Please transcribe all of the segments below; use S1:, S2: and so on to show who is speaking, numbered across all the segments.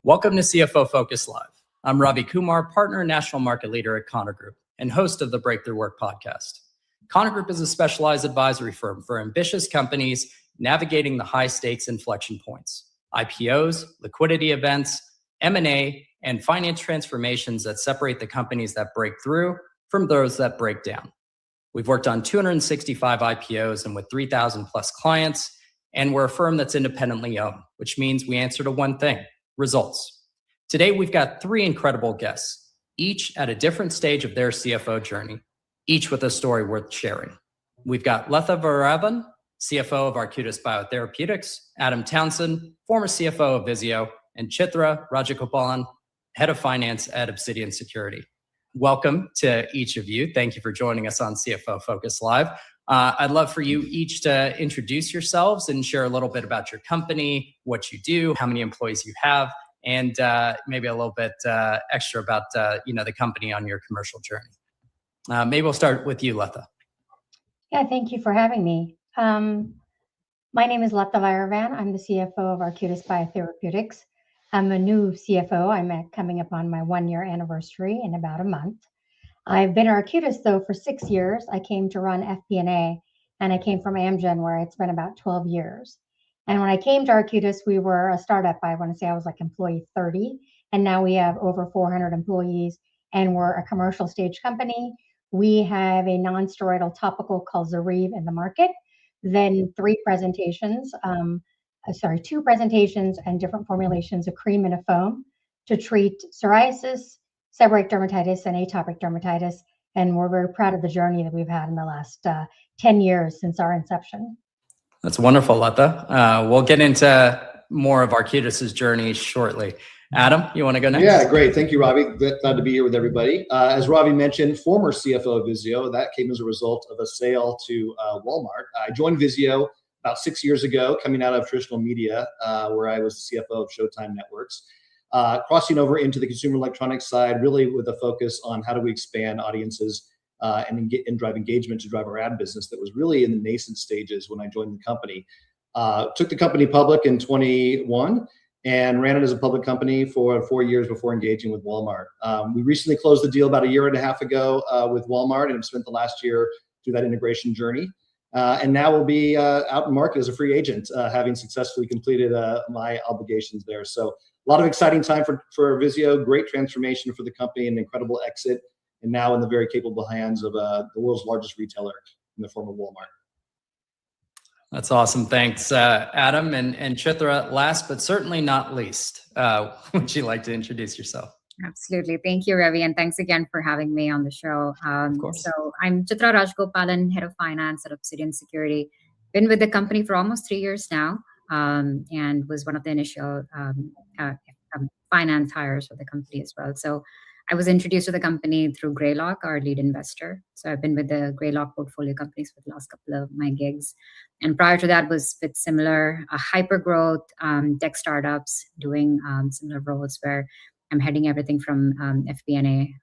S1: Welcome to CFO Focus Live. I'm Ravi Kumar, partner and national market leader at Connor Group and host of the Breakthrough Work podcast. Connor Group is a specialized advisory firm for ambitious companies navigating the high-stakes inflection points, IPOs, liquidity events, M&A, and finance transformations that separate the companies that break through from those that break down. We've worked on 265 IPOs and with 3,000 plus clients, and we're a firm that's independently owned, which means we answer to one thing: results. Today, we've got three incredible guests, each at a different stage of their CFO journey, each with a story worth sharing. We've got Latha Vairavan, CFO of Arcutis Biotherapeutics, Adam Townsend, former CFO of Vizio, and Chithra Rajagopalan, head of finance at Obsidian Security. Welcome to each of you. Thank you for joining us on CFO Focus Live. I'd love for you each to introduce yourselves and share a little bit about your company, what you do, how many employees you have, and maybe a little bit extra about the company on your commercial journey. Maybe we'll start with you, Latha.
S2: Yeah, thank you for having me. My name is Latha Vairavan. I'm the CFO of Arcutis Biotherapeutics. I'm a new CFO. I'm coming up on my 1-year anniversary in about a month. I've been at Arcutis, though, for 6 years. I came to run FP&A, and I came from Amgen, where it's been about 12 years. And when I came to Arcutis, we were a startup. I want to say I was like employee 30, and now we have over 400 employees, and we're a commercial stage company. We have a non-steroidal topical called Zoryve in the market, then two presentations and different formulations, a cream and a foam, to treat psoriasis, seborrheic dermatitis, and atopic dermatitis. And we're very proud of the journey that we've had in the last 10 years since our inception.
S1: That's wonderful, Latha. We'll get into more of Arcutis' journey shortly. Adam, you want to go next?
S3: Yeah, great. Thank you, Ravi. Glad to be here with everybody. As Ravi mentioned, former CFO of Vizio. That came as a result of a sale to Walmart. I joined Vizio about 6 years ago, coming out of traditional media, where I was the CFO of Showtime Networks. Crossing over into the consumer electronics side, really with a focus on how do we expand audiences and drive engagement to drive our ad business that was really in the nascent stages when I joined the company. Took the company public in 21 and ran it as a public company for 4 years before engaging with Walmart. We recently closed the deal about 1.5 years ago with Walmart and spent the last year through that integration journey. And now we'll be out in market as a free agent, having successfully completed my obligations there. So a lot of exciting time for Vizio, great transformation for the company, an incredible exit, and now in the very capable hands of the world's largest retailer in the form of Walmart.
S1: That's awesome. Thanks, Adam. And Chithra, last but certainly not least, would you like to introduce yourself?
S4: Absolutely. Thank you, Ravi. And thanks again for having me on the show.
S1: Of course.
S4: So I'm Chithra Rajagopalan, head of finance at Obsidian Security. Been with the company for almost 3 years now, and was one of the initial finance hires for the company as well. So I was introduced to the company through Greylock, our lead investor. So I've been with the Greylock portfolio companies for the last couple of my gigs. And prior to that was with similar hyper-growth tech startups doing similar roles where I'm heading everything from FP&A,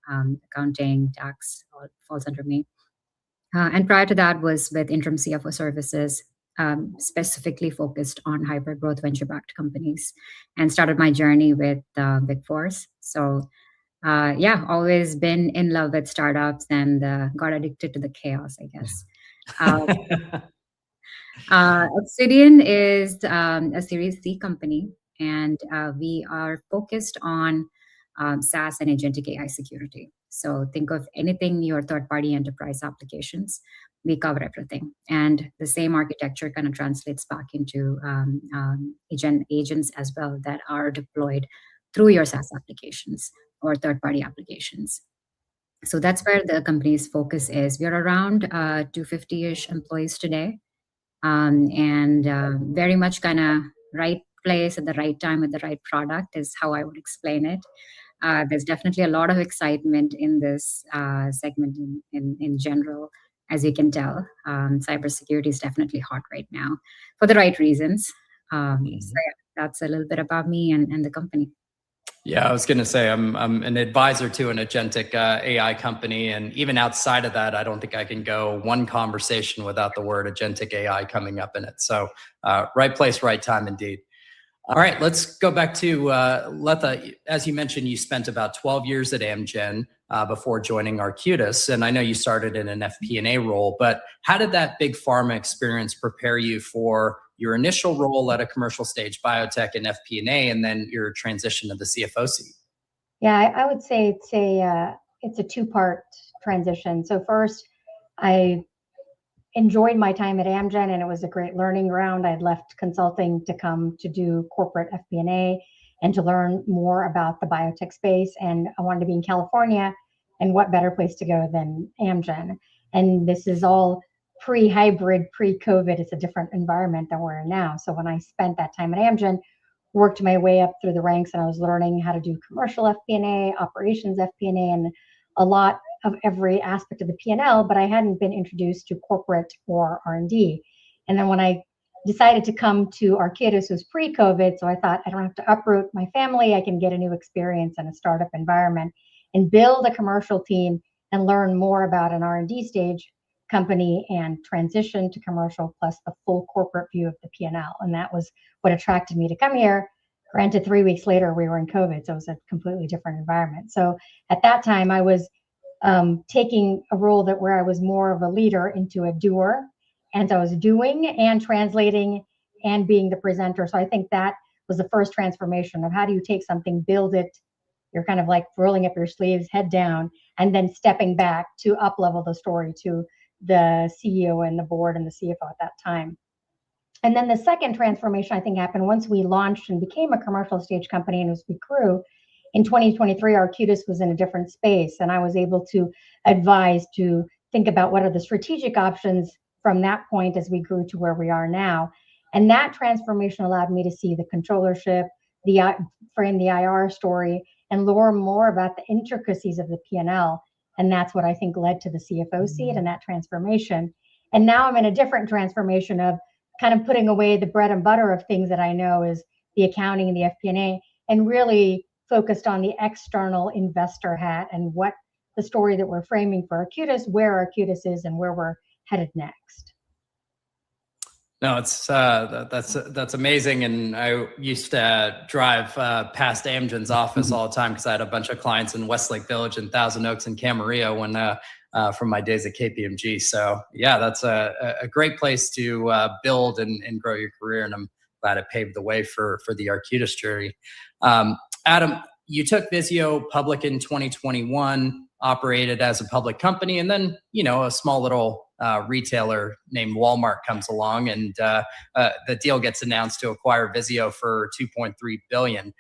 S4: accounting, tax, all falls under me. And prior to that was with interim CFO services, specifically focused on hyper-growth venture-backed companies, and started my journey with Big Fours. So always been in love with startups and got addicted to the chaos, I guess. Obsidian is a Series C company, and we are focused on SaaS and agentic AI security. So think of anything your third-party enterprise applications, we cover everything. And the same architecture kind of translates back into agents as well that are deployed through your SaaS applications or third-party applications. So that's where the company's focus is. We're around 250-ish employees today, and very much kind of right place at the right time with the right product is how I would explain it. There's definitely a lot of excitement in this segment in general, as you can tell. Cybersecurity is definitely hot right now for the right reasons. That's a little bit about me and the company.
S1: Yeah, I was going to say I'm an advisor to an agentic AI company, and even outside of that, I don't think I can go one conversation without the word agentic AI coming up in it. So right place, right time indeed. All right, let's go back to Latha. As you mentioned, you spent about 12 years at Amgen before joining Arcutis, and I know you started in an FP&A role, but how did that big pharma experience prepare you for your initial role at a commercial stage biotech in FP&A and then your transition to the CFO seat?
S2: Yeah, I would say it's a two-part transition. So first, I enjoyed my time at Amgen, and it was a great learning ground. I'd left consulting to come to do corporate FP&A and to learn more about the biotech space. And I wanted to be in California, and what better place to go than Amgen? And this is all pre-hybrid, pre-COVID. It's a different environment than we're in now. So when I spent that time at Amgen, worked my way up through the ranks, and I was learning how to do commercial FP&A, operations FP&A, and a lot of every aspect of the P&L, but I hadn't been introduced to corporate or R&D. And then when I decided to come to Arcutis, it was pre-COVID, so I thought I don't have to uproot my family, I can get a new experience in a startup environment and build a commercial team and learn more about an R&D stage company and transition to commercial plus the full corporate view of the P&L. And that was what attracted me to come here. Granted, 3 weeks later, we were in COVID, so it was a completely different environment. So at that time, I was taking a role where I was more of a leader into a doer, and I was doing and translating and being the presenter. So I think that was the first transformation of how do you take something, build it, you're kind of like rolling up your sleeves, head down, and then stepping back to up-level the story to the CEO and the board and the CFO at that time. And then the second transformation, I think, happened once we launched and became a commercial stage company, and as we grew, in 2023, Arcutis was in a different space, and I was able to advise to think about what are the strategic options from that point as we grew to where we are now. And that transformation allowed me to see the controllership, frame the IR story, and learn more about the intricacies of the P&L. And that's what I think led to the CFO seat and that transformation. And now I'm in a different transformation of kind of putting away the bread and butter of things that I know is the accounting and the FP&A, and really focused on the external investor hat and what the story that we're framing for Arcutis, where Arcutis is, and where we're headed next.
S1: No, it's that's amazing, and I used to drive past Amgen's office all the time because I had a bunch of clients in Westlake Village and Thousand Oaks and Camarillo when from my days at KPMG. So yeah, that's a great place to build and grow your career, and I'm glad it paved the way for the Arcutis journey. Adam, you took Vizio public in 2021, operated as a public company, and then a small little retailer named Walmart comes along, and the deal gets announced to acquire Vizio for $2.3 billion.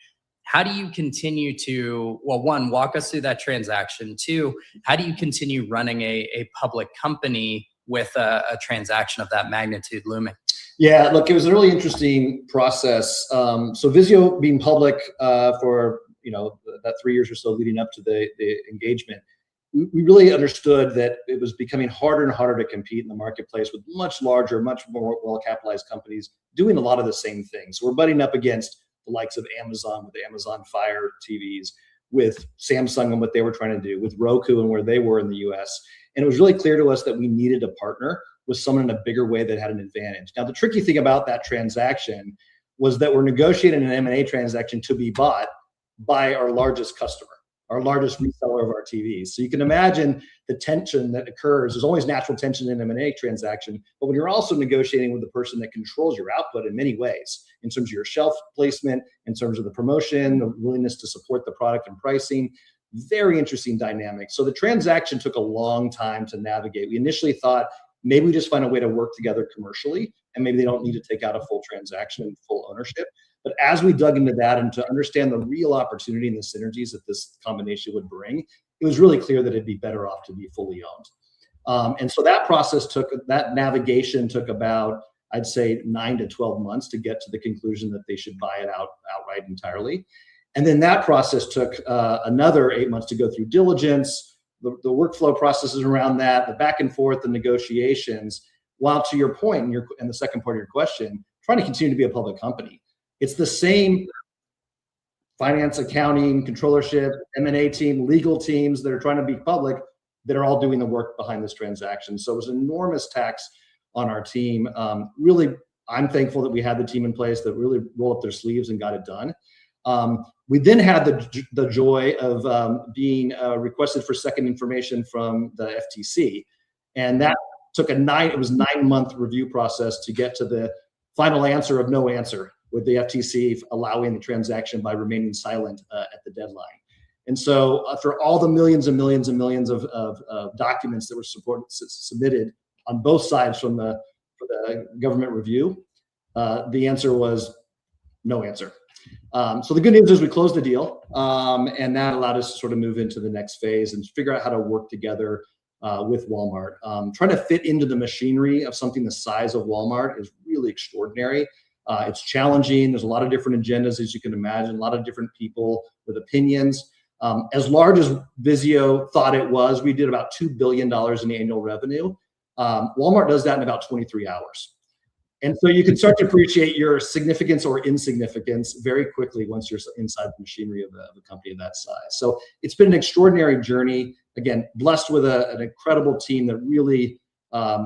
S1: How do you continue to, well, one, walk us through that transaction. Two, how do you continue running a public company with a transaction of that magnitude looming?
S3: Yeah, look, it was a really interesting process. So Vizio being public for that 3 years or so leading up to the engagement, we really understood that it was becoming harder and harder to compete in the marketplace with much larger, much more well-capitalized companies doing a lot of the same things. So we're butting up against the likes of Amazon with the Amazon Fire TVs, with Samsung and what they were trying to do, with Roku and where they were in the US. And it was really clear to us that we needed a partner with someone in a bigger way that had an advantage. Now, the tricky thing about that transaction was that we're negotiating an M&A transaction to be bought by our largest customer, our largest reseller of our TVs. So you can imagine the tension that occurs. There's always natural tension in an M&A transaction, but when you're also negotiating with the person that controls your output in many ways, in terms of your shelf placement, in terms of the promotion, the willingness to support the product and pricing, very interesting dynamic. So the transaction took a long time to navigate. We initially thought maybe we just find a way to work together commercially, and maybe they don't need to take out a full transaction and full ownership. But as we dug into that and to understand the real opportunity and the synergies that this combination would bring, it was really clear that it'd be better off to be fully owned. And so that navigation took about, I'd say, 9 to 12 months to get to the conclusion that they should buy it outright entirely. And then that process took another 8 months to go through diligence, the workflow processes around that, the back and forth, the negotiations, while to your point, and the second part of your question, trying to continue to be a public company. It's the same finance, accounting, controllership, M&A team, legal teams that are trying to be public that are all doing the work behind this transaction. So it was an enormous tax on our team, really I'm thankful that we had the team in place that really rolled up their sleeves and got it done. We then had the joy of being requested for second information from the FTC. And that took it was a 9-month review process to get to the final answer of no answer, with the FTC allowing the transaction by remaining silent at the deadline. And so for all the millions and millions and millions of documents that were submitted on both sides for the government review, the answer was no answer. So the good news is we closed the deal, and that allowed us to sort of move into the next phase and figure out how to work together with Walmart. Trying to fit into the machinery of something the size of Walmart is really extraordinary. It's challenging. There's a lot of different agendas, as you can imagine, a lot of different people with opinions. As large as Vizio thought it was, we did about $2 billion in annual revenue. Walmart does that in about 23 hours. And so you can start to appreciate your significance or insignificance very quickly once you're inside the machinery of a company of that size. So it's been an extraordinary journey. Again, blessed with an incredible team that really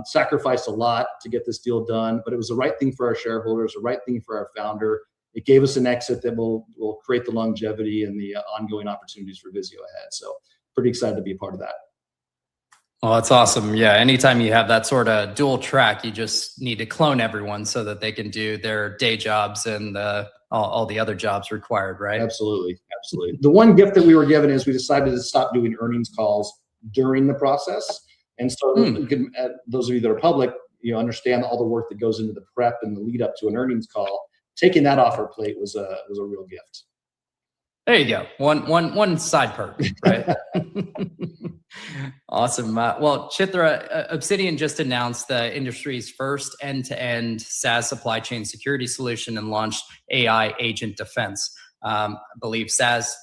S3: sacrificed a lot to get this deal done. But it was the right thing for our shareholders, the right thing for our founder. It gave us an exit that will create the longevity and the ongoing opportunities for Vizio ahead. So pretty excited to be a part of that.
S1: Well, that's awesome. Yeah. Anytime you have that sort of dual track, you just need to clone everyone so that they can do their day jobs and all the other jobs required, right?
S3: Absolutely. Absolutely. The one gift that we were given is we decided to stop doing earnings calls during the process. And so those of you that are public, understand all the work that goes into the prep and the lead up to an earnings call. Taking that off our plate was a real gift.
S1: There you go. One side perk, right? Awesome. Well, Chithra, Obsidian just announced the industry's first end-to-end SaaS supply chain security solution and launched AI agent defense. I believe SaaS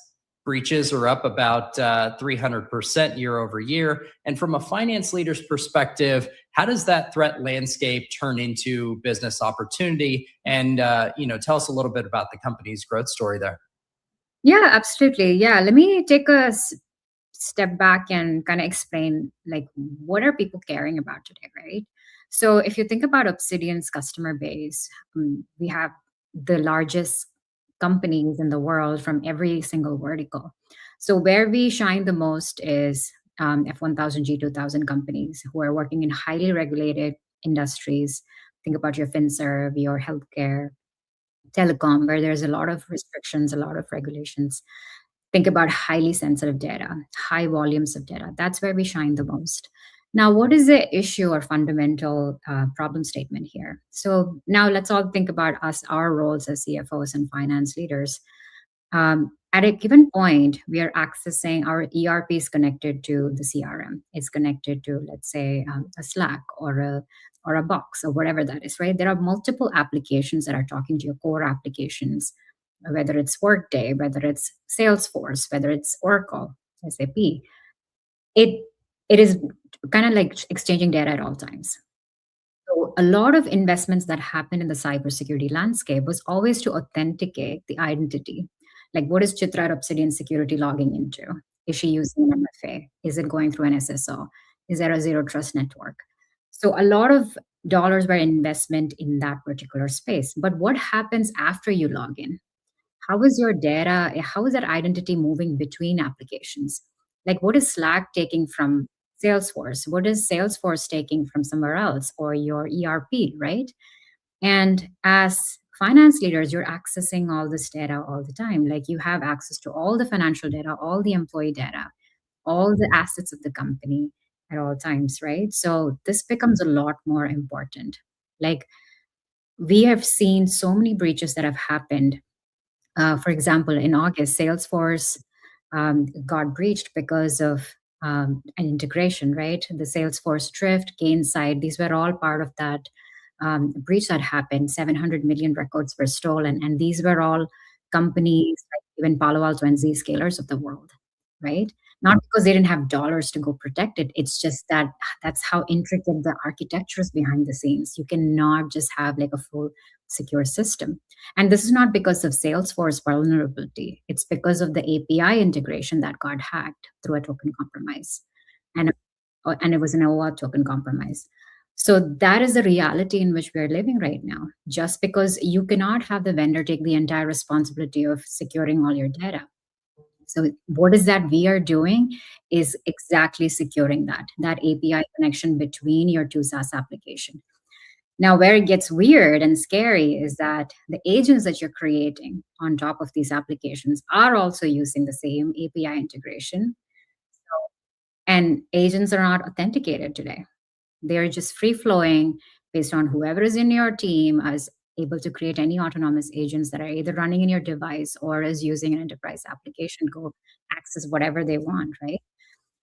S1: breaches are up about 300% year over year. And from a finance leader's perspective, how does that threat landscape turn into business opportunity? And tell us a little bit about the company's growth story there.
S4: Yeah, absolutely. Yeah, let me take a step back and kind of explain, like, what are people caring about today, right? So if you think about Obsidian's customer base, we have the largest companies in the world from every single vertical. So where we shine the most is F1000, G2000 companies who are working in highly regulated industries. Think about your FinServ, your healthcare, telecom, where there's a lot of restrictions, a lot of regulations. Think about highly sensitive data, high volumes of data. That's where we shine the most. Now, what is the issue or fundamental problem statement here? So now let's all think about our roles as CFOs and finance leaders. At a given point, we are accessing our ERP is connected to the CRM. It's connected to, let's say, a Slack or a Box or whatever that is, right? There are multiple applications that are talking to your core applications, whether it's Workday, whether it's Salesforce, whether it's Oracle, SAP. It is kind of like exchanging data at all times. So a lot of investments that happened in the cybersecurity landscape was always to authenticate the identity. Like, what is Chithra at Obsidian Security logging into? Is she using an MFA? Is it going through an SSO? Is there a zero trust network? So a lot of dollars were investment in that particular space. But what happens after you log in? How is your data? How is that identity moving between applications? Like, what is Slack taking from Salesforce? What is Salesforce taking from somewhere else, or your ERP, right? And as finance leaders, you're accessing all this data all the time. Like, you have access to all the financial data, all the employee data, all the assets of the company at all times, right? So this becomes a lot more important. Like, we have seen so many breaches that have happened. For example, in August, Salesforce got breached because of an integration, right? The Salesforce drift, Gainsight, these were all part of that breach that happened. 700 million records were stolen. And these were all companies like even Palo Alto and Zscalers of the world, right? Not because they didn't have dollars to go protect it. It's just that that's how intricate the architecture is behind the scenes. You cannot just have like a full secure system. And this is not because of Salesforce vulnerability. It's because of the API integration that got hacked through a token compromise. And it was an OAuth token compromise. So that is the reality in which we are living right now. Just because you cannot have the vendor take the entire responsibility of securing all your data. So what is that we are doing is exactly securing that API connection between your two SaaS applications. Now, where it gets weird and scary is that the agents that you're creating on top of these applications are also using the same API integration. And agents are not authenticated today. They're just free flowing based on whoever is in your team is able to create any autonomous agents that are either running in your device or is using an enterprise application, go access whatever they want, right?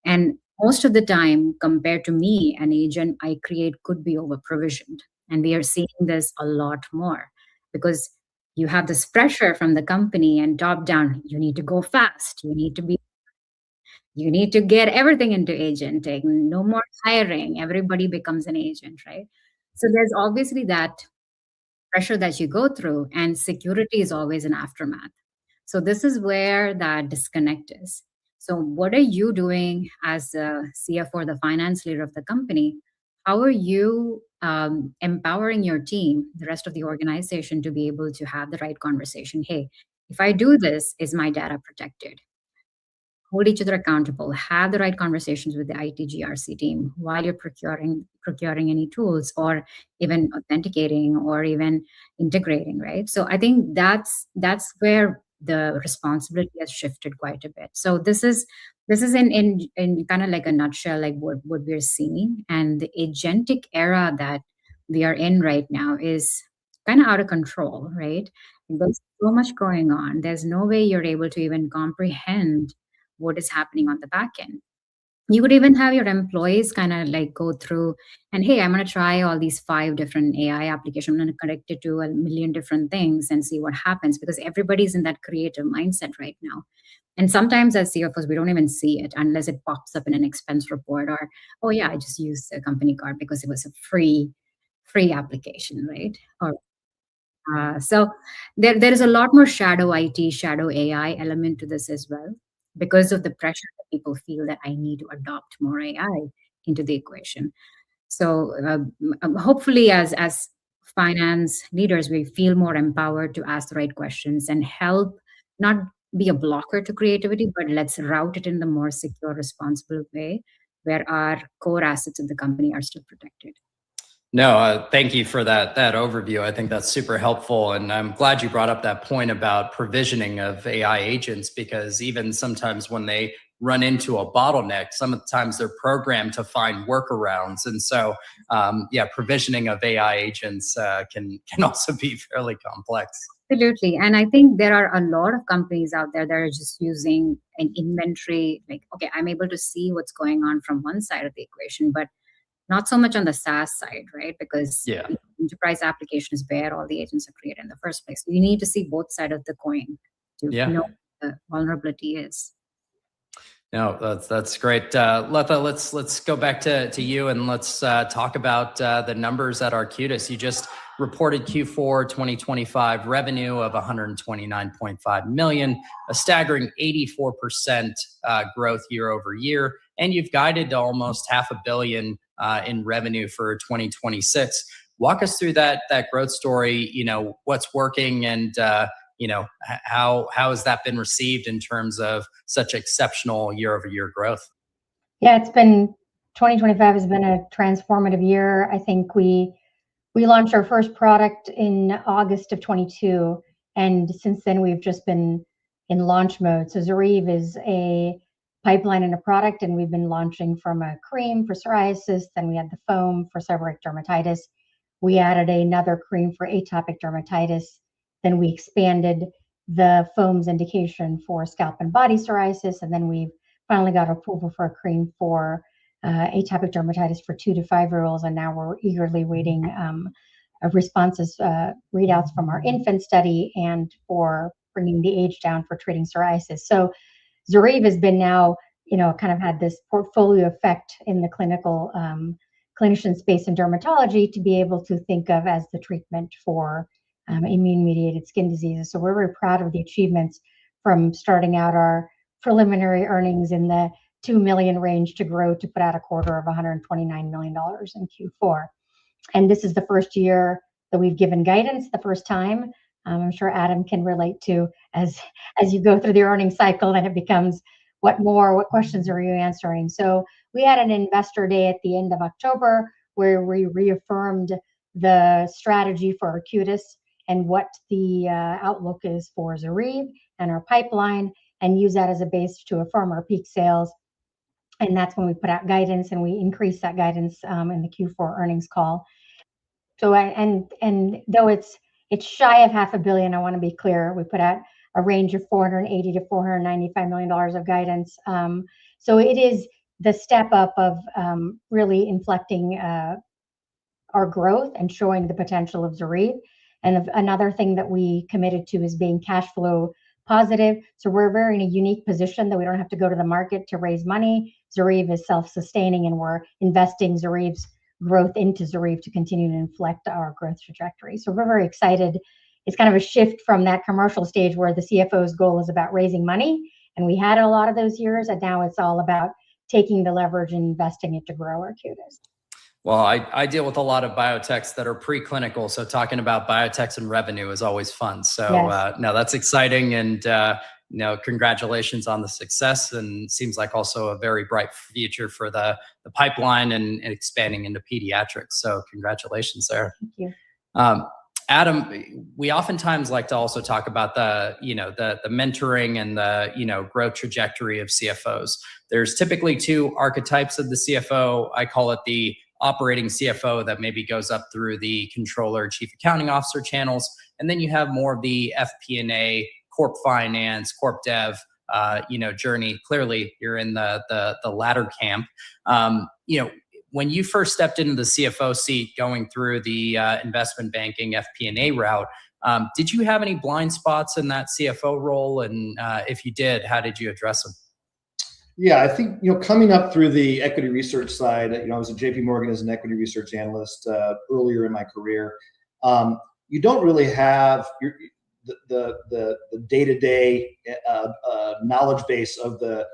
S4: And most of the time, compared to me, an agent I create could be over provisioned. And we are seeing this a lot more because you have this pressure from the company and top down. You need to go fast. You need to get everything into agenting. No more hiring. Everybody becomes an agent, right? So there's obviously that pressure that you go through, and security is always an aftermath. So this is where that disconnect is. So what are you doing as a CFO, the finance leader of the company? How are you empowering your team, the rest of the organization, to be able to have the right conversation? Hey, if I do this, is my data protected? Hold each other accountable, have the right conversations with the IT GRC team while you're procuring any tools or even authenticating or even integrating, right? So I think that's where the responsibility has shifted quite a bit. So this is in kind of like a nutshell, like what we're seeing. And the agentic era that we are in right now is kind of out of control, right? There's so much going on. There's no way you're able to even comprehend what is happening on the back end. You could even have your employees kind of like go through and, hey, I'm going to try all these 5 different AI applications. I'm going to connect it to a million different things and see what happens, because everybody's in that creative mindset right now. And sometimes as CFOs, we don't even see it unless it pops up in an expense report or, oh yeah, I just used a company card because it was a free application, right? Or so there is a lot more shadow IT, shadow AI element to this as well, because of the pressure that people feel that I need to adopt more AI into the equation. So hopefully, as finance leaders, we feel more empowered to ask the right questions and help not be a blocker to creativity, but let's route it in the more secure, responsible way where our core assets of the company are still protected.
S1: No, thank you for that overview. I think that's super helpful. And I'm glad you brought up that point about provisioning of AI agents, because even sometimes when they run into a bottleneck, sometimes they're programmed to find workarounds. And so, provisioning of AI agents can also be fairly complex.
S4: Absolutely. And I think there are a lot of companies out there that are just using an inventory, like, okay, I'm able to see what's going on from one side of the equation, but not so much on the SaaS side, right? Because the enterprise application is where all the agents are created in the first place. You need to see both sides of the coin to know what the vulnerability is.
S1: No, that's great. Latha, let's go back to you and let's talk about the numbers at Arcutis. You just reported Q4 2025 revenue of 129.5 million, a staggering 84% growth year over year, and you've guided to almost $500 million in revenue for 2026. Walk us through that growth story. What's working and how has that been received in terms of such exceptional year-over-year growth?
S2: Yeah, 2025 has been a transformative year. I think we launched our first product in August of 22, and since then we've just been in launch mode. So Zoryve is a pipeline and a product, and we've been launching from a cream for psoriasis, then we had the foam for seborrheic dermatitis. We added another cream for atopic dermatitis. Then we expanded the foam's indication for scalp and body psoriasis, and then we've finally got approval for a cream for atopic dermatitis for 2 to 5-year-olds, and now we're eagerly waiting responses, readouts from our infant study, and for bringing the age down for treating psoriasis. So Zoryve has been now, kind of had this portfolio effect in the clinician space in dermatology to be able to think of as the treatment for immune-mediated skin diseases. So we're very proud of the achievements from starting out our preliminary earnings in the 2 million range to grow to put out a quarter of $129 million in Q4. And this is the first year that we've given guidance, the first time. I'm sure Adam can relate to as you go through the earnings cycle, and it becomes what questions are you answering? So we had an investor day at the end of October where we reaffirmed the strategy for Arcutis and what the outlook is for ZORYVE and our pipeline, and use that as a base to affirm our peak sales. And that's when we put out guidance, and we increased that guidance in the Q4 earnings call. So and though it's shy of $500 million, I want to be clear, we put out a range of $480 to $495 million of guidance. So it is the step up of really inflecting our growth and showing the potential of ZORYVE. And another thing that we committed to is being cash flow positive. So we're very in a unique position that we don't have to go to the market to raise money. ZORYVE is self-sustaining, and we're investing ZORYVE's growth into ZORYVE to continue to inflect our growth trajectory. So we're very excited. It's kind of a shift from that commercial stage where the CFO's goal is about raising money, and we had a lot of those years, and now it's all about taking the leverage and investing it to grow Arcutis.
S1: Well, I deal with a lot of biotechs that are preclinical, so talking about biotechs and revenue is always fun. So
S2: yes.
S1: No, that's exciting, and congratulations on the success, and seems like also a very bright future for the pipeline and expanding into pediatrics. So congratulations there.
S2: Thank you.
S1: Adam, we oftentimes like to also talk about the mentoring and the growth trajectory of CFOs. There's typically two archetypes of the CFO. I call it the operating CFO that maybe goes up through the controller, chief accounting officer channels, and then you have more of the FP&A, corp finance, corp dev, journey. Clearly, you're in the latter camp. When you first stepped into the CFO seat, going through the investment banking FP&A route, did you have any blind spots in that CFO role? And if you did, how did you address them?
S3: Yeah, I think, coming up through the equity research side, I was at JP Morgan as an equity research analyst earlier in my career. You don't really have the day-to-day knowledge base of the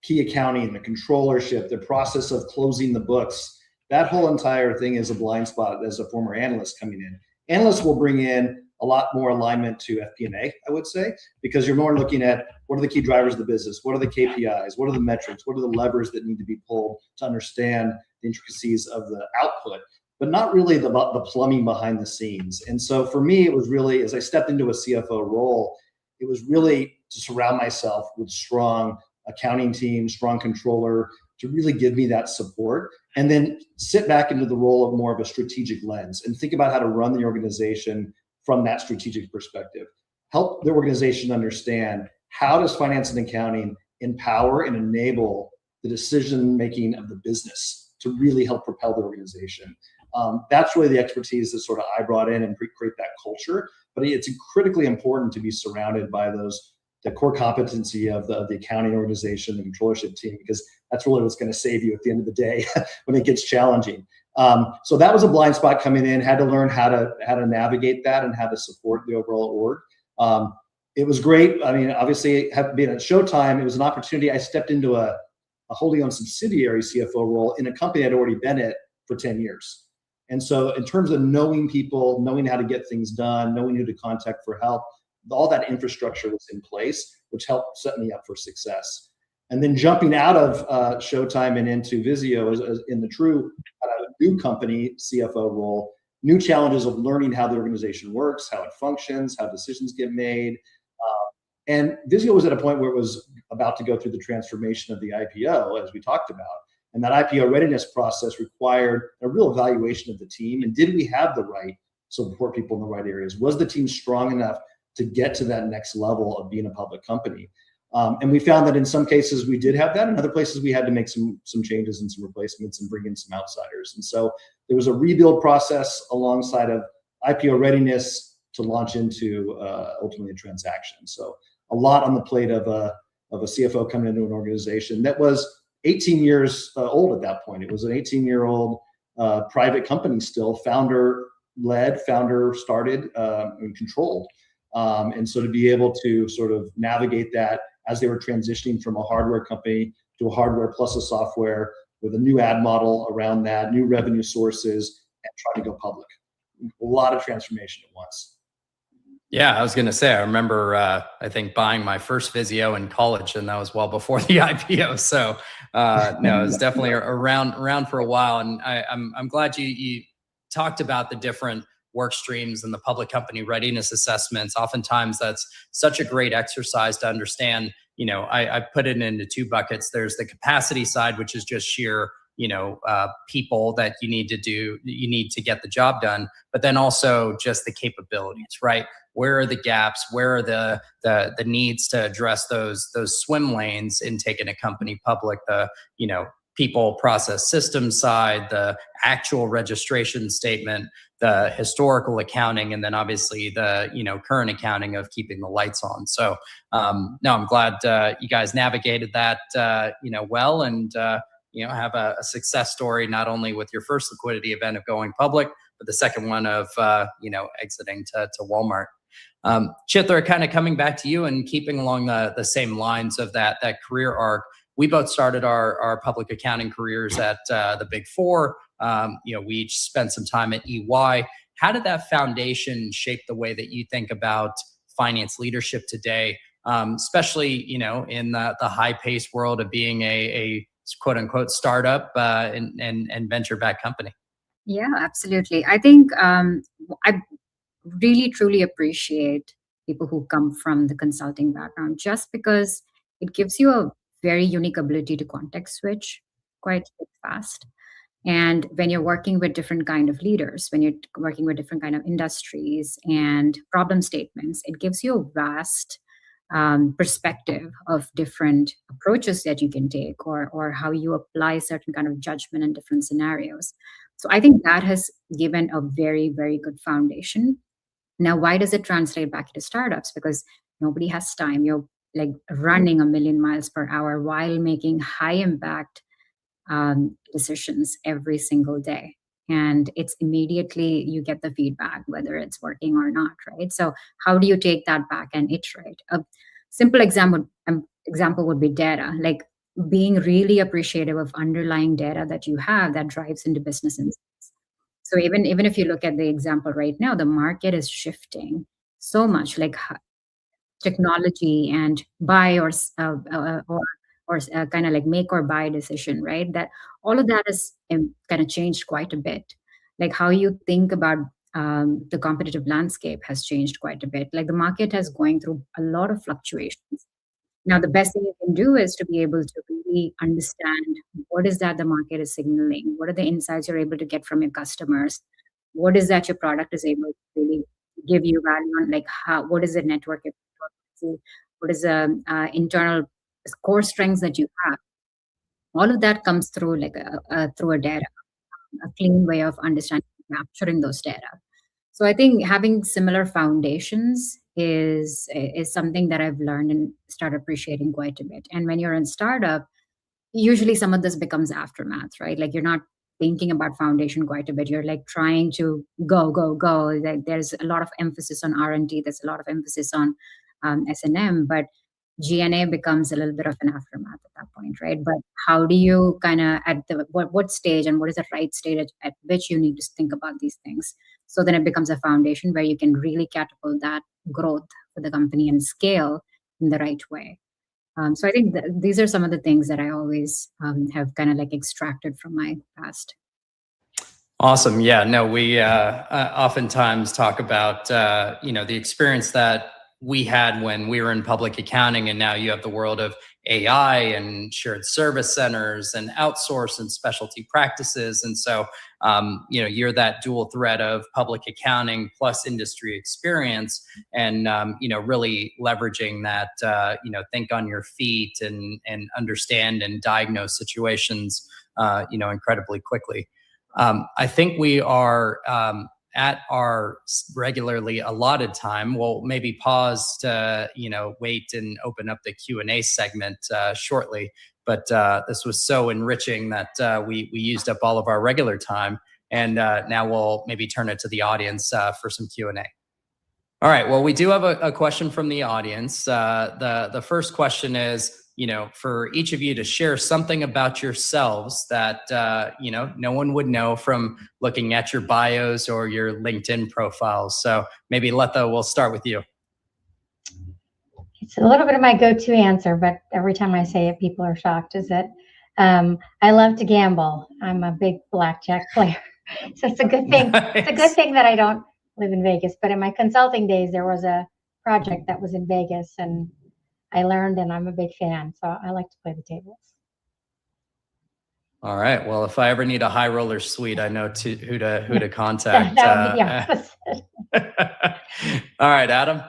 S3: key accounting, the controllership, the process of closing the books. That whole entire thing is a blind spot as a former analyst coming in. Analysts will bring in a lot more alignment to FP&A, I would say, because you're more looking at what are the key drivers of the business, what are the KPIs, what are the metrics, what are the levers that need to be pulled to understand the intricacies of the output, but not really the plumbing behind the scenes. And so for me, it was really, as I stepped into a CFO role, it was really to surround myself with strong accounting team, strong controller, to really give me that support, and then sit back into the role of more of a strategic lens and think about how to run the organization from that strategic perspective. Help the organization understand how does finance and accounting empower and enable the decision-making of the business to really help propel the organization. That's really the expertise that sort of I brought in and create that culture. But it's critically important to be surrounded by the core competency of the accounting organization, the controllership team, because that's really what's going to save you at the end of the day when it gets challenging. So that was a blind spot coming in. Had to learn how to navigate that and how to support the overall org. It was great. I mean, obviously, being at Showtime, it was an opportunity. I stepped into a wholly owned subsidiary CFO role in a company I'd already been at for 10 years. And so in terms of knowing people, knowing how to get things done, knowing who to contact for help, all that infrastructure was in place, which helped set me up for success. And then jumping out of Showtime and into Vizio as in the true new company CFO role, new challenges of learning how the organization works, how it functions, how decisions get made. And Vizio was at a point where it was about to go through the transformation of the IPO, as we talked about. And that IPO readiness process required a real evaluation of the team. And did we have the right support people in the right areas? Was the team strong enough to get to that next level of being a public company? And we found that in some cases we did have that. In other places we had to make some changes and some replacements and bring in some outsiders. And so there was a rebuild process alongside of IPO readiness to launch into ultimately a transaction. So a lot on the plate of a CFO coming into an organization that was 18 years old at that point. It was an 18-year-old private company still, founder-led, founder-started and controlled. And so to be able to sort of navigate that as they were transitioning from a hardware company to a hardware plus a software with a new ad model around that, new revenue sources, and trying to go public. A lot of transformation at once.
S1: Yeah, I was going to say, I remember, I think buying my first Vizio in college, and that was well before the IPO. So no, it was definitely around for a while. And I'm glad you talked about the different work streams and the public company readiness assessments. Oftentimes that's such a great exercise to understand. I put it into two buckets. There's the capacity side, which is just sheer people that you need to get the job done, but then also just the capabilities, right? Where are the gaps? Where are the needs to address those swim lanes in taking a company public? The people, process, system side, the actual registration statement, the historical accounting, and then obviously the current accounting of keeping the lights on. So no, I'm glad you guys navigated that well, and have a success story, not only with your first liquidity event of going public, but the second one of exiting to Walmart. Chithra, kind of coming back to you and keeping along the same lines of that career arc. We both started our public accounting careers at the Big Four. We each spent some time at EY. How did that foundation shape the way that you think about finance leadership today, especially in the high-paced world of being a quote unquote startup and venture-backed company?
S4: Yeah, absolutely. I think I really truly appreciate people who come from the consulting background, just because it gives you a very unique ability to context switch quite fast. And when you're working with different kind of leaders, when you're working with different kind of industries and problem statements, it gives you a vast perspective of different approaches that you can take, or how you apply certain kind of judgment in different scenarios. So I think that has given a very, very good foundation. Now, why does it translate back into startups? Because nobody has time. You're like running 1,000,000 miles per hour while making high impact decisions every single day. And it's immediately you get the feedback, whether it's working or not, right? So how do you take that back and iterate? A simple example would be data, like being really appreciative of underlying data that you have that drives into business insights. So even if you look at the example right now, the market is shifting so much, like technology and buy or kind of like make or buy decision, right? That all of that has kind of changed quite a bit. Like how you think about the competitive landscape has changed quite a bit. Like the market has going through a lot of fluctuations. Now, the best thing you can do is to be able to really understand what is that the market is signaling, what are the insights you're able to get from your customers, what is that your product is able to really give you value on, like what is the network, what is the internal core strengths that you have. All of that comes through like through a data, a clean way of understanding, capturing those data. So I think having similar foundations is something that I've learned and start appreciating quite a bit. And when you're in startup, usually some of this becomes aftermath, right? Like you're not thinking about foundation quite a bit. You're like trying to go. Like there's a lot of emphasis on R&D. There's a lot of emphasis on S&M, but G&A becomes a little bit of an aftermath at that point, right? But how do you kind of at the what stage, and what is the right stage at which you need to think about these things? So then it becomes a foundation where you can really catapult that growth for the company and scale in the right way. So I think these are some of the things that I always have kind of like extracted from my past.
S1: Awesome. Yeah, no, we oftentimes talk about, the experience that we had when we were in public accounting, and now you have the world of AI and shared service centers and outsource and specialty practices. And so, you're that dual thread of public accounting plus industry experience, and, really leveraging that, think on your feet and understand and diagnose situations, incredibly quickly. I think we are at our regularly allotted time. We'll maybe pause to, wait and open up the Q&A segment shortly. But this was so enriching that we used up all of our regular time. And now we'll maybe turn it to the audience for some Q&A. All right. Well, we do have a question from the audience. The first question is, for each of you to share something about yourselves that, no one would know from looking at your bios or your LinkedIn profiles. So maybe Latha, we'll start with you.
S2: It's a little bit of my go-to answer, but every time I say it, people are shocked, is that I love to gamble. I'm a big blackjack player. So it's a good thing.
S1: Nice.
S2: It's a good thing that I don't live in Vegas. But in my consulting days, there was a project that was in Vegas, and I learned, and I'm a big fan. So I like to play the tables.
S1: All right. Well, if I ever need a high roller suite, I know who to contact.
S2: That would be the opposite.
S1: All right, Adam.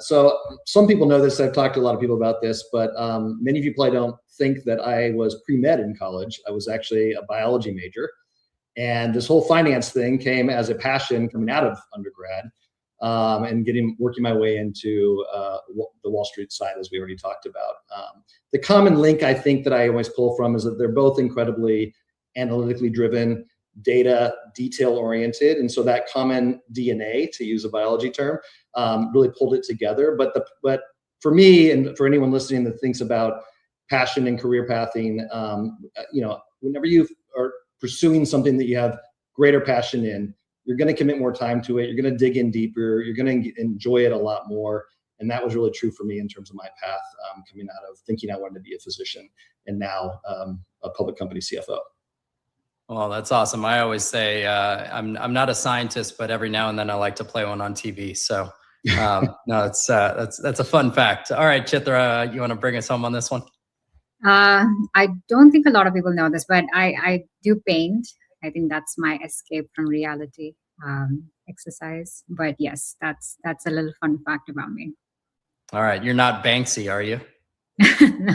S3: So some people know this. I've talked to a lot of people about this, but many of you probably don't think that I was pre-med in college. I was actually a biology major. And this whole finance thing came as a passion coming out of undergrad, and working my way into the Wall Street side, as we already talked about. The common link I think that I always pull from is that they're both incredibly analytically driven, data detail oriented, and so that common DNA, to use a biology term, really pulled it together. But for me, and for anyone listening that thinks about passion and career pathing, whenever you are pursuing something that you have greater passion in, you're going to commit more time to it. You're going to dig in deeper. You're going to enjoy it a lot more. And that was really true for me in terms of my path, coming out of thinking I wanted to be a physician, and now a public company CFO.
S1: Well, that's awesome. I always say I'm not a scientist, but every now and then I like to play one on TV. So no, that's a fun fact. All right, Chithra, you want to bring us home on this one?
S4: I don't think a lot of people know this, but I do paint. I think that's my escape from reality, exercise. But yes, that's a little fun fact about me.
S1: All right, you're not Banksy, are you?
S4: No.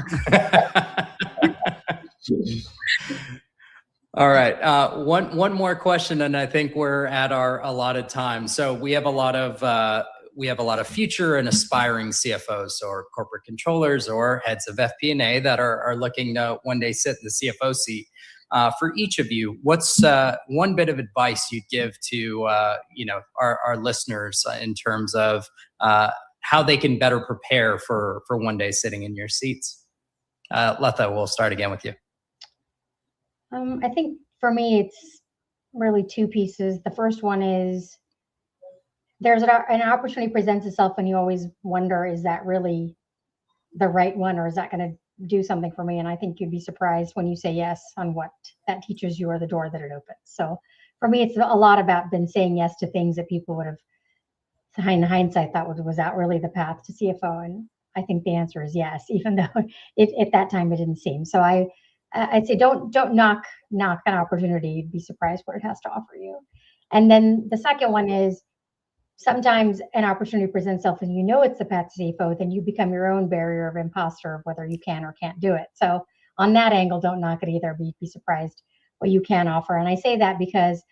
S1: All right. One more question, and I think we're at our allotted time. So we have a lot of future and aspiring CFOs or corporate controllers or heads of FP&A that are looking to one day sit in the CFO seat. For each of you, what's one bit of advice you'd give to our listeners in terms of how they can better prepare for one day sitting in your seats? Latha, we'll start again with you.
S2: I think for me, it's really two pieces. The first one is there's an opportunity presents itself, and you always wonder, is that really the right one, or is that going to do something for me? And I think you'd be surprised when you say yes on what that teaches you or the door that it opens. So for me, it's a lot about been saying yes to things that people would have, in hindsight, thought was that really the path to CFO? And I think the answer is yes, even though at that time it didn't seem. So I'd say don't knock an opportunity. You'd be surprised what it has to offer you. And then the second one is sometimes an opportunity presents itself and you know it's the path to CFO, then you become your own barrier of imposter of whether you can or can't do it. So on that angle, don't knock it either. Be surprised what you can offer. And I say that because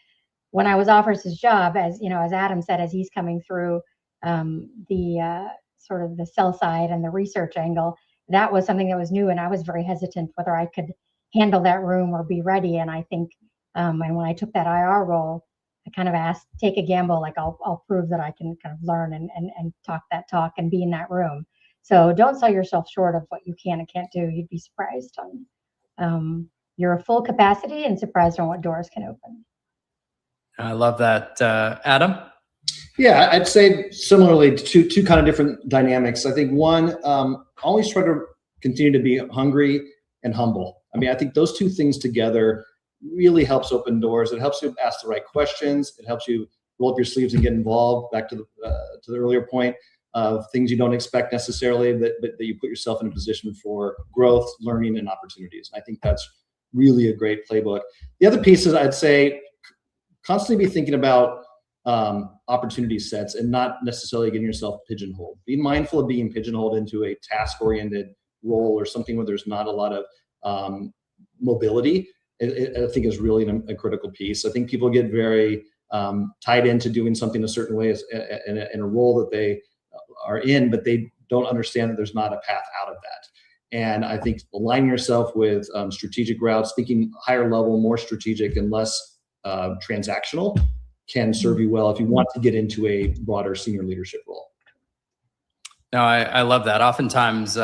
S2: when I was offered his job, as Adam said, as he's coming through the sort of the sell side and the research angle, that was something that was new, and I was very hesitant whether I could handle that room or be ready. And I think, and when I took that IR role, I kind of asked, take a gamble, like I'll prove that I can kind of learn and talk that talk and be in that room. So don't sell yourself short of what you can and can't do. You'd be surprised on your full capacity and surprised on what doors can open.
S1: I love that. Adam?
S3: Yeah, I'd say similarly two kind of different dynamics. I think one, always try to continue to be hungry and humble. I mean, I think those two things together really helps open doors. It helps you ask the right questions. It helps you roll up your sleeves and get involved. Back to the earlier point of things you don't expect necessarily, but that you put yourself in a position for growth, learning, and opportunities. And I think that's really a great playbook. The other piece is, I'd say, constantly be thinking about opportunity sets and not necessarily getting yourself pigeonholed. Be mindful of being pigeonholed into a task-oriented role or something where there's not a lot of mobility. I think is really a critical piece. I think people get very tied into doing something a certain way in a role that they are in, but they don't understand that there's not a path out of that. And I think aligning yourself with strategic routes, thinking higher level, more strategic and less transactional, can serve you well if you want to get into a broader senior leadership role.
S1: No, I love that. Oftentimes,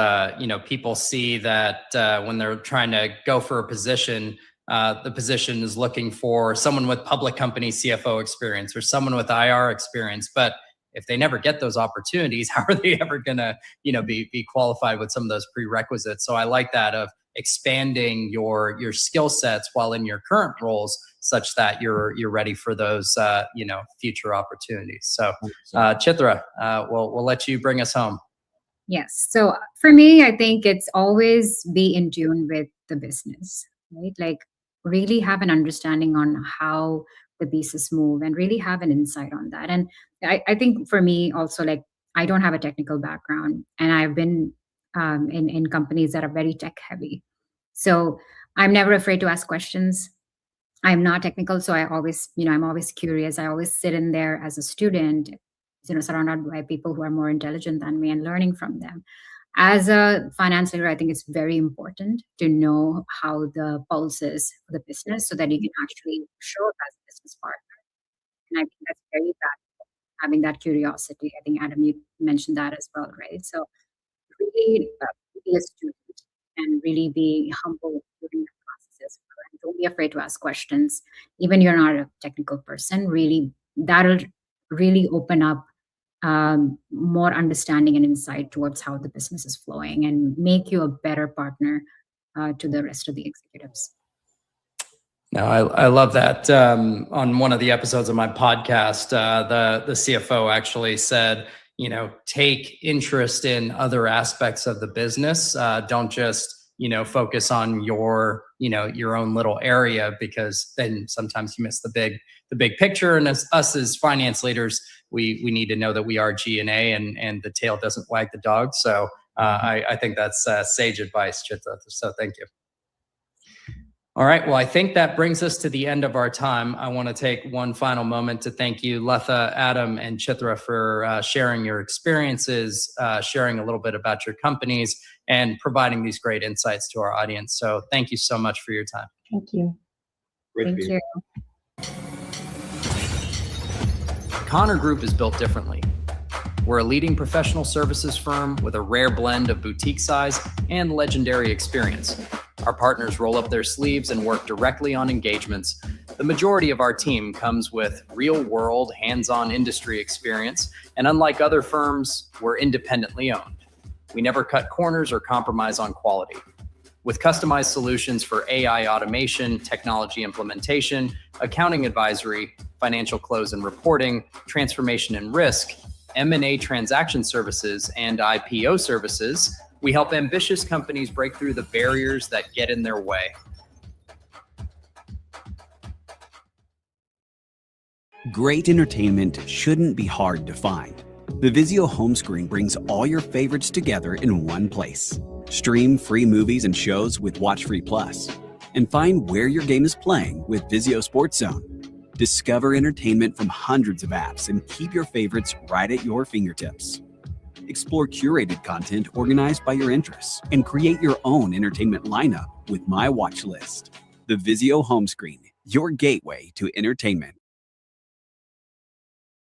S1: people see that when they're trying to go for a position, the position is looking for someone with public company CFO experience or someone with IR experience. But if they never get those opportunities, how are they ever going to, be qualified with some of those prerequisites? So I like that of expanding your skill sets while in your current roles, such that you're ready for those future opportunities. So Chithra, we'll let you bring us home.
S4: Yes. So for me, I think it's always be in tune with the business, right? Like really have an understanding on how the pieces move and really have an insight on that. And I think for me also, like I don't have a technical background and I've been in companies that are very tech heavy. So I'm never afraid to ask questions. I'm not technical, so I always, I'm always curious. I always sit in there as a student, surrounded by people who are more intelligent than me and learning from them. As a finance leader, I think it's very important to know how the pulse is for the business so that you can actually show up as a business partner. And I think that's very valuable, having that curiosity. I think, Adam, you mentioned that as well, right? So really be a student and really be humble during the process. And don't be afraid to ask questions. Even you're not a technical person, really, that'll really open up more understanding and insight towards how the business is flowing and make you a better partner to the rest of the executives.
S1: No, I love that. On one of the episodes of my podcast, the CFO actually said, take interest in other aspects of the business. Don't just, focus on your own little area, because then sometimes you miss the big picture. And as us as finance leaders, we need to know that we are G&A and the tail doesn't wag the dog. So I think that's sage advice, Chithra. So thank you. All right. Well, I think that brings us to the end of our time. I want to take one final moment to thank you, Latha, Adam, and Chithra, for sharing your experiences, sharing a little bit about your companies, and providing these great insights to our audience. So thank you so much for your time.
S2: Thank you.
S4: Thank you.
S1: Connor Group is built differently. We're a leading professional services firm with a rare blend of boutique size and legendary experience. Our partners roll up their sleeves and work directly on engagements. The majority of our team comes with real-world, hands-on industry experience, and unlike other firms, we're independently owned. We never cut corners or compromise on quality. With customized solutions for AI automation, technology implementation, accounting advisory, financial close and reporting, transformation and risk, M&A transaction services, and IPO services, we help ambitious companies break through the barriers that get in their way.
S5: Great entertainment shouldn't be hard to find. The Vizio home screen brings all your favorites together in one place. Stream free movies and shows with WatchFree Plus, and find where your game is playing with Vizio Sports Zone. Discover entertainment from hundreds of apps and keep your favorites right at your fingertips. Explore curated content organized by your interests and create your own entertainment lineup with My Watch List. The Vizio home screen, your gateway to entertainment.